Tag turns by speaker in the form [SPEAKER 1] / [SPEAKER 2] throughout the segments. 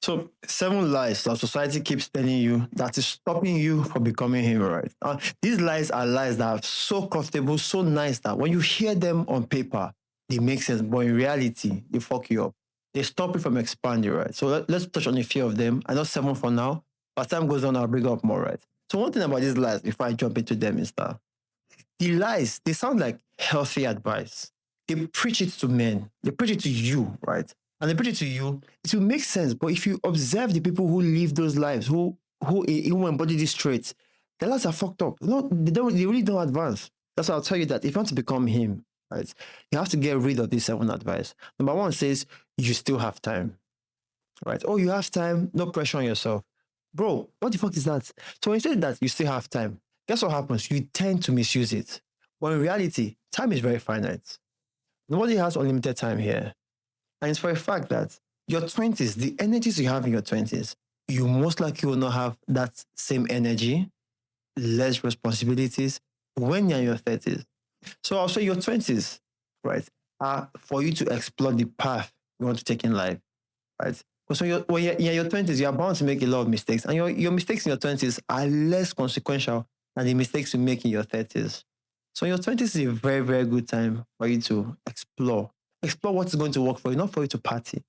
[SPEAKER 1] So, seven lies that society keeps telling you that is stopping you from becoming him, right? These lies are lies that are so comfortable, so nice that when you hear them on paper, they make sense. But in reality, they fuck you up. They stop you from expanding, right? So let's touch on a few of them. I know seven for now. As time goes on, I'll bring up more, right? So one thing about these lies, before I jump into them, is that the lies, they sound like healthy advice. They preach it to men. They preach it to you, right? And they preach it to you. It will make sense. But if you observe the people who live those lives, who even embody these traits, their lives are fucked up. No, they really don't advance. That's why I'll tell you that if you want to become him, right, you have to get rid of these seven advice. Number one says you still have time. Right? Oh, you have time, no pressure on yourself. Bro, what the fuck is that? So when you say that you still have time, guess what happens? You tend to misuse it. When in reality, time is very finite. Nobody has unlimited time here. And it's for a fact that your 20s, the energies you have in your 20s, you most likely will not have that same energy, less responsibilities when you're in your 30s. So I'll say your 20s, right, are for you to explore the path you want to take in life, right? Because when you're in your 20s, you're bound to make a lot of mistakes. And your mistakes in your 20s are less consequential than the mistakes you make in your 30s. So your 20s is a very, very good time for you to explore. Explore what's going to work for you, not for you to party.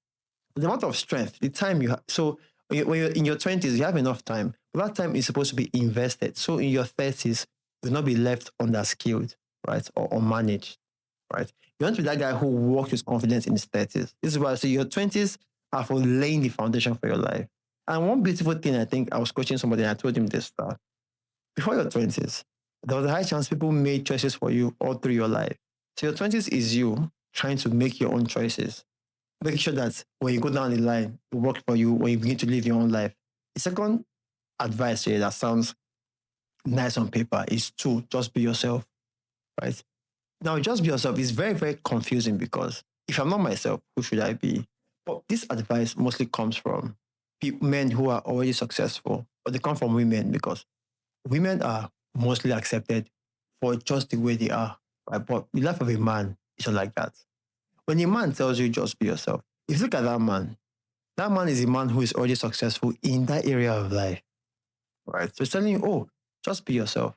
[SPEAKER 1] The amount of strength, the time you have. So when you're in your 20s, you have enough time. But that time is supposed to be invested. So in your 30s, you'll not be left underskilled, right? Or unmanaged, right? You want to be that guy who walks with confidence in his 30s. This is why I say your 20s are for laying the foundation for your life. And one beautiful thing, I think I was coaching somebody and I told him this stuff. Before your 20s, there was a high chance people made choices for you all through your life. So your 20s is you trying to make your own choices. Making sure that when you go down the line, it works for you when you begin to live your own life. The second advice here that sounds nice on paper is to just be yourself, right? Now, just be yourself is very, very confusing because if I'm not myself, who should I be? But this advice mostly comes from men who are already successful, but they come from women because women are mostly accepted for just the way they are, right? But the life of a man is not like that. When a man tells you just be yourself, if you look at that man is a man who is already successful in that area of life, right? So it's telling you, oh, just be yourself.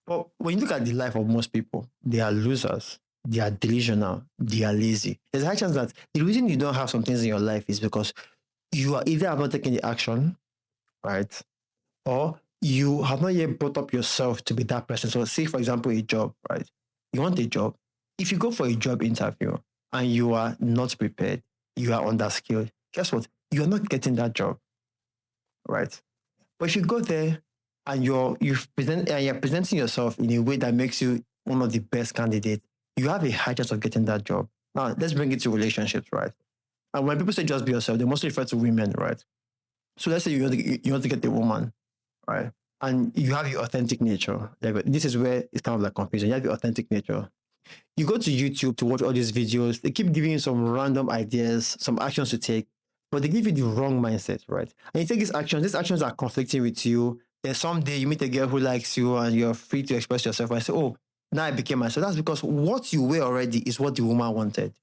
[SPEAKER 1] But when you look at the life of most people, they are losers, they are delusional, they are lazy. There's a high chance that the reason you don't have some things in your life is because you are either have not taken the action, right? Or you have not yet brought up yourself to be that person. So, say, for example, a job, right? You want a job. If you go for a job interview and you are not prepared, you are underskilled, guess what? You are not getting that job, right? But if you go there and you're presenting yourself in a way that makes you one of the best candidates, you have a high chance of getting that job. Now, let's bring it to relationships, right? And when people say just be yourself, they mostly refer to women, right? So let's say you want to get a woman, right? And you have your authentic nature. Like, this is where it's kind of like confusing. You have your authentic nature. You go to YouTube to watch all these videos. They keep giving you some random ideas, some actions to take, but they give you the wrong mindset, right? And you take these actions are conflicting with you. Then someday you meet a girl who likes you and you're free to express yourself. And I say, oh, now I became myself. That's because what you were already is what the woman wanted.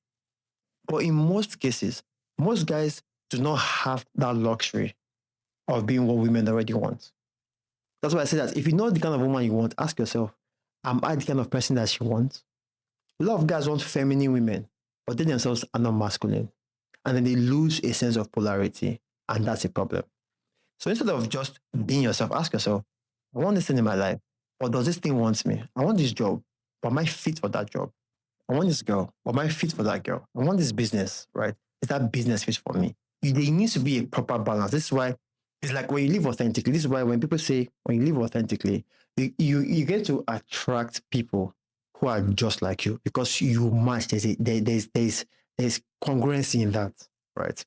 [SPEAKER 1] But in most cases, most guys do not have that luxury of being what women already want. That's why I say that if you know the kind of woman you want, ask yourself, am I the kind of person that she wants? A lot of guys want feminine women, but they themselves are not masculine. And then they lose a sense of polarity. And that's a problem. So instead of just being yourself, ask yourself, I want this thing in my life, or does this thing want me? I want this job, but am I fit for that job? I want this girl, but am I fit for that girl? I want this business, right? Is that business fit for me? There needs to be a proper balance. This is why it's like when you live authentically. This is why when people say when you live authentically, you get to attract people who are just like you because you match. There's congruency in that, right?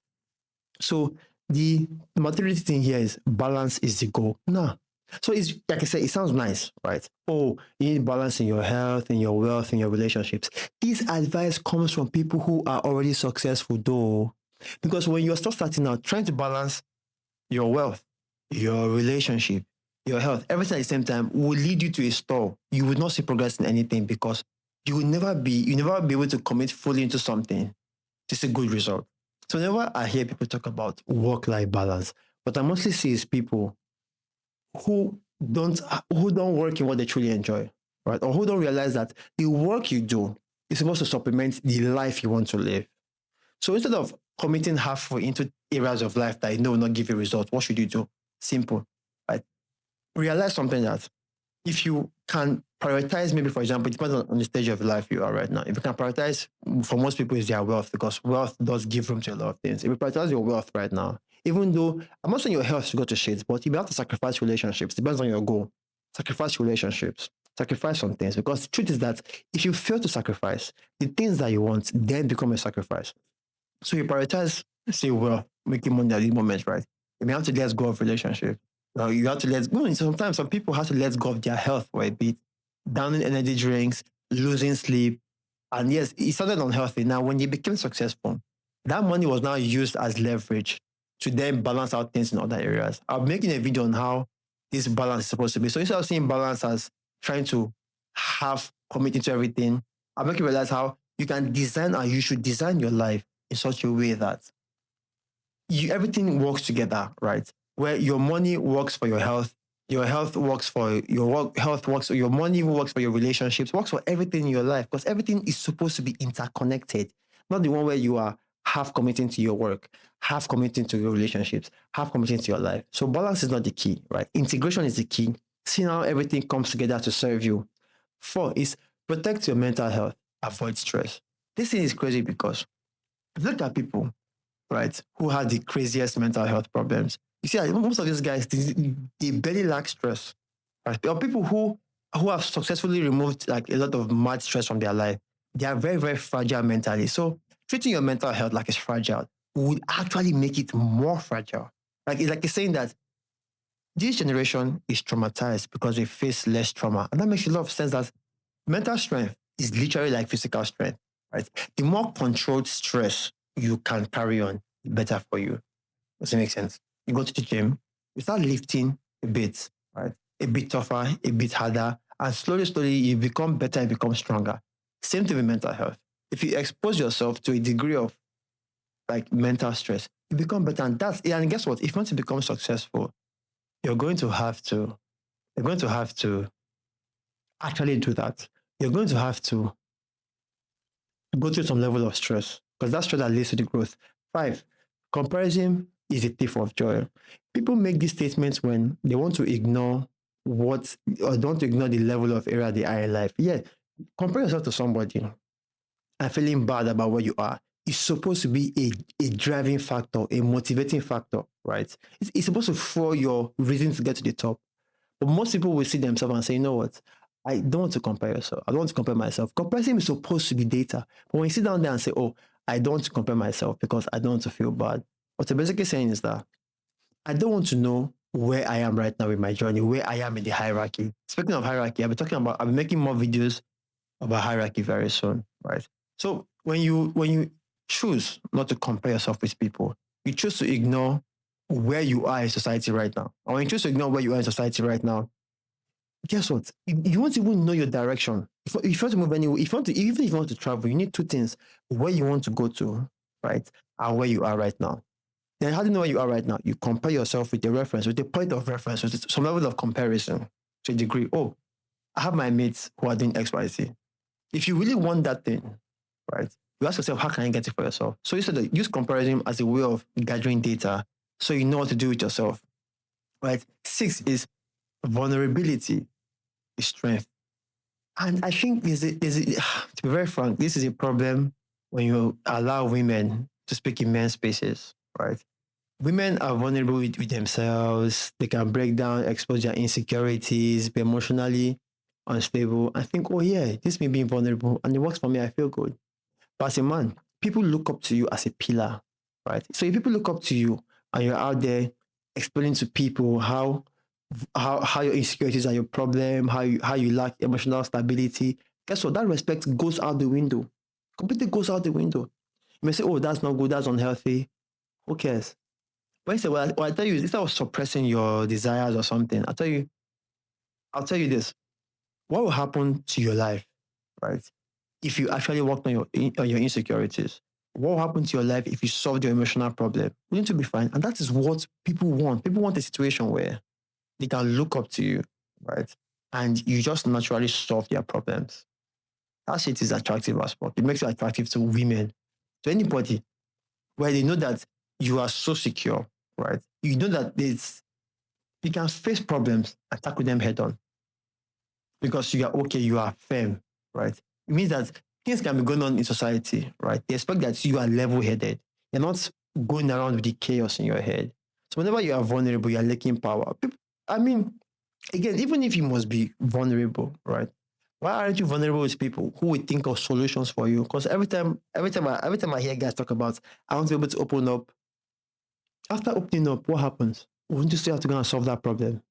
[SPEAKER 1] So the materiality thing here is balance is the goal. No. So it's like I said, it sounds nice, right? Oh, you need balance in your health, in your wealth, in your relationships. This advice comes from people who are already successful, though. Because when you're still starting out, trying to balance your wealth, your relationship, your health, everything at the same time will lead you to a stall. You will not see progress in anything because you never be able to commit fully into something to see good result. So whenever I hear people talk about work-life balance, what I mostly see is people who don't who don't work in what they truly enjoy, right? Or who don't realize that the work you do is supposed to supplement the life you want to live. So instead of committing halfway into areas of life that you know will not give you results, what should you do? Simple, right? Realize something that if you can prioritize, maybe for example, it depends on the stage of life you are right now. If you can prioritize, for most people, is their wealth because wealth does give room to a lot of things. If you prioritize your wealth right now, even though I'm not saying your health should go to shit, but you may have to sacrifice relationships. Depends on your goal. Sacrifice relationships. Sacrifice some things because the truth is that if you fail to sacrifice the things that you want, then become a sacrifice. So you prioritize, say, well, making money at the moment, right? You may have to let go of relationship. You have to let go. Sometimes some people have to let go of their health for a bit, downing energy drinks, losing sleep. And yes, it started unhealthy. Now, when you became successful, that money was now used as leverage to then balance out things in other areas. I'm making a video on how this balance is supposed to be. So instead of seeing balance as trying to have committing to everything, I'm making you realize how you can design and you should design your life in such a way that everything works together, right? Where your money works for your health works for your work, health works, your money works for your relationships, works for everything in your life because everything is supposed to be interconnected, not the one where you are half committing to your work, half committing to your relationships, half committing to your life. So balance is not the key, right? Integration is the key. Seeing how everything comes together to serve you. Four is protect your mental health, avoid stress. This thing is crazy because look at people, right, who had the craziest mental health problems. You see, most of these guys, they barely lack stress. Right? Or people who have successfully removed like a lot of mad stress from their life, they are very, very fragile mentally. So treating your mental health like it's fragile would actually make it more fragile. Like it's saying that this generation is traumatized because they face less trauma. And that makes a lot of sense that mental strength is literally like physical strength, right? The more controlled stress you can carry on, the better for you. Does it make sense? You go to the gym, you start lifting a bit, right? A bit tougher, a bit harder, and slowly, slowly you become better and become stronger. Same thing with mental health. If you expose yourself to a degree of like mental stress, you become better. And guess what? If you want to become successful, you're going to have to, you're going to have to actually do that. You're going to have to go through some level of stress because that's stress that leads to the growth. Five, comparison is a thief of joy. People make these statements when they want to ignore what or don't ignore the level of area they are in life. Yeah, compare yourself to somebody and feeling bad about where you are. It's supposed to be a driving factor, a motivating factor, right? It's supposed to fuel your reason to get to the top. But most people will see themselves and say, you know what? I don't want to compare yourself. I don't want to compare myself. Comparison is supposed to be data. But when you sit down there and say, oh, I don't want to compare myself because I don't want to feel bad. What you're basically saying is that I don't want to know where I am right now in my journey, where I am in the hierarchy. Speaking of hierarchy, I'll be making more videos about hierarchy very soon, right? So when you choose not to compare yourself with people, you choose to ignore where you are in society right now. Or when you choose to ignore where you are in society right now, guess what? You won't even know your direction. If you want to move anywhere, if you want to, even if you want to travel, you need two things: where you want to go to, right, and where you are right now. Then how do you know where you are right now? You compare yourself with the reference, with the point of reference, with some level of comparison to a degree. Oh, I have my mates who are doing X, Y, Z. If you really want that thing, right, you ask yourself, how can I get it for yourself? So you said that use comparison as a way of gathering data so you know what to do with yourself, right? Six is vulnerability is strength. And I think to be very frank, this is a problem when you allow women to speak in men's spaces, right? Women are vulnerable with themselves. They can break down, expose their insecurities, be emotionally unstable, and think, oh yeah, this may be vulnerable and it works for me. I feel good. But as a man, people look up to you as a pillar, right? So if people look up to you and you're out there explaining to people how your insecurities are your problem, how you lack emotional stability, guess what? That respect goes out the window. Completely goes out the window. You may say, oh, that's not good, that's unhealthy. Who cares? But you say, well, what I tell you is instead of suppressing your desires or something, I'll tell you this. What will happen to your life, right? If you actually worked on your insecurities, what will happen to your life if you solve your emotional problem? You need to be fine. And that is what people want. People want a situation where they can look up to you, right? And you just naturally solve their problems. That shit is attractive as fuck. It makes you attractive to women, to anybody, where they know that you are so secure, right? You know that you can face problems and tackle them head on because you are okay, you are firm, right? It means that things can be going on in society, right? They expect that you are level headed. You're not going around with the chaos in your head. So whenever you are vulnerable, you are lacking power. I mean, again, even if you must be vulnerable, right? Why aren't you vulnerable with people who will think of solutions for you? Because every time I hear guys talk about, I want to be able to open up. After opening up, what happens? Won't you still have to go and solve that problem?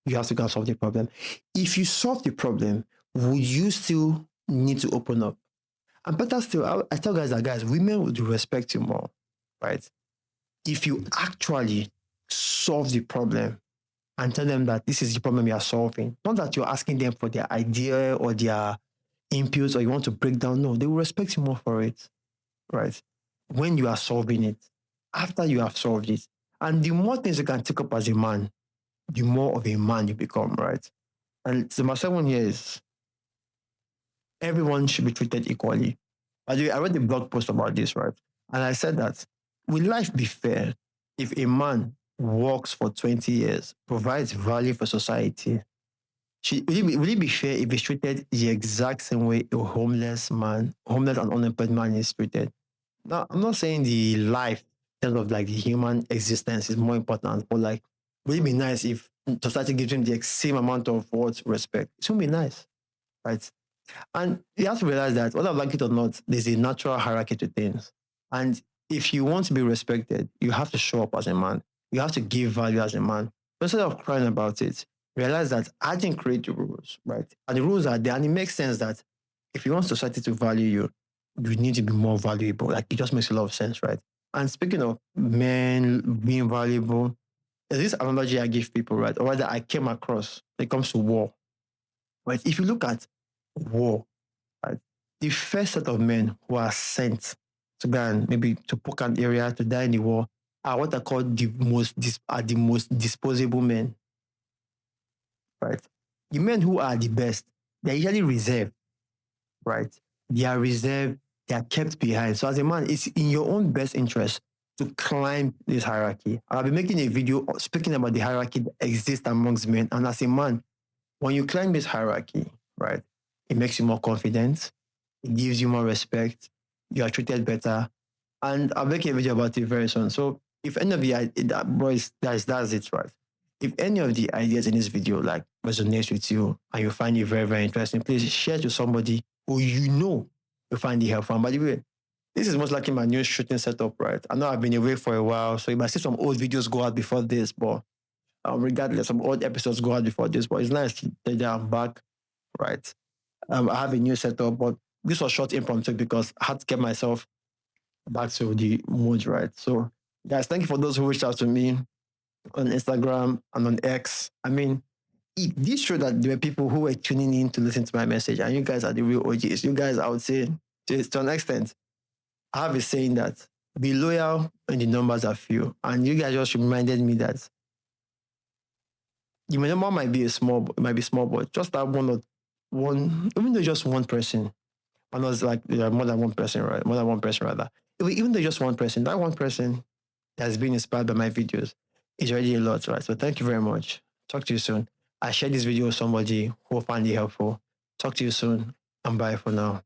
[SPEAKER 1] You have to go and solve the problem. If you solve the problem, would you still need to open up? And better still, I tell guys that guys, women would respect you more, right? If you actually solve the problem and tell them that this is the problem you are solving, not that you're asking them for their idea or their inputs or you want to break down. No, they will respect you more for it, right? When you are solving it, after you have solved it. And the more things you can take up as a man, the more of a man you become, right? And so my second here is everyone should be treated equally. By the way, I read a blog post about this, right? And I said that will life be fair if a man works for 20 years, provides value for society? Will it be fair if he's treated the exact same way a homeless man, homeless and unemployed man is treated? Now, I'm not saying the life in terms of like the human existence is more important, but like, will it be nice if society gives him the same amount of what respect? It would be nice, right? And you have to realize that whether I like it or not, there's a natural hierarchy to things. And if you want to be respected, you have to show up as a man. You have to give value as a man. Instead of crying about it, realize that I didn't create the rules, right? And the rules are there. And it makes sense that if you want society to value you, you need to be more valuable. Like it just makes a lot of sense, right? And speaking of men being valuable, there's this analogy I give people, right? Or rather, I came across when it comes to war, right? If you look at war, right? The first set of men who are sent to go and maybe to poke an area to die in the war are what are called the most disposable men, right? The men who are the best, they're usually reserved, right? They are reserved, they are kept behind. So as a man, it's in your own best interest to climb this hierarchy. I'll be making a video speaking about the hierarchy that exists amongst men. And as a man, when you climb this hierarchy, right, it makes you more confident. It gives you more respect. You are treated better. And I'll make a video about it very soon. So if any of the boys, that's it, right? If any of the ideas in this video like resonates with you and you find it very, very interesting, please share to somebody who you know will find it helpful. And by the way, this is most likely my new shooting setup, right? I know I've been away for a while, so you might see some old videos go out before this, but regardless, some old episodes go out before this, but it's nice that I'm back, right? I have a new setup, but this was short impromptu because I had to get myself back to the mood, right? So, guys, thank you for those who reached out to me on Instagram and on X. I mean, this showed that there were people who were tuning in to listen to my message, and you guys are the real OGs. You guys, I would say, to an extent, I have a saying that be loyal when the numbers are few. And you guys just reminded me that the number might be small, but just that one, even though just one person, and I was like, yeah, more than one person, right? More than one person, rather. Even though just one person, that one person has been inspired by my videos is already a lot, right? So thank you very much. Talk to you soon. I shared this video with somebody who found it helpful. Talk to you soon and bye for now.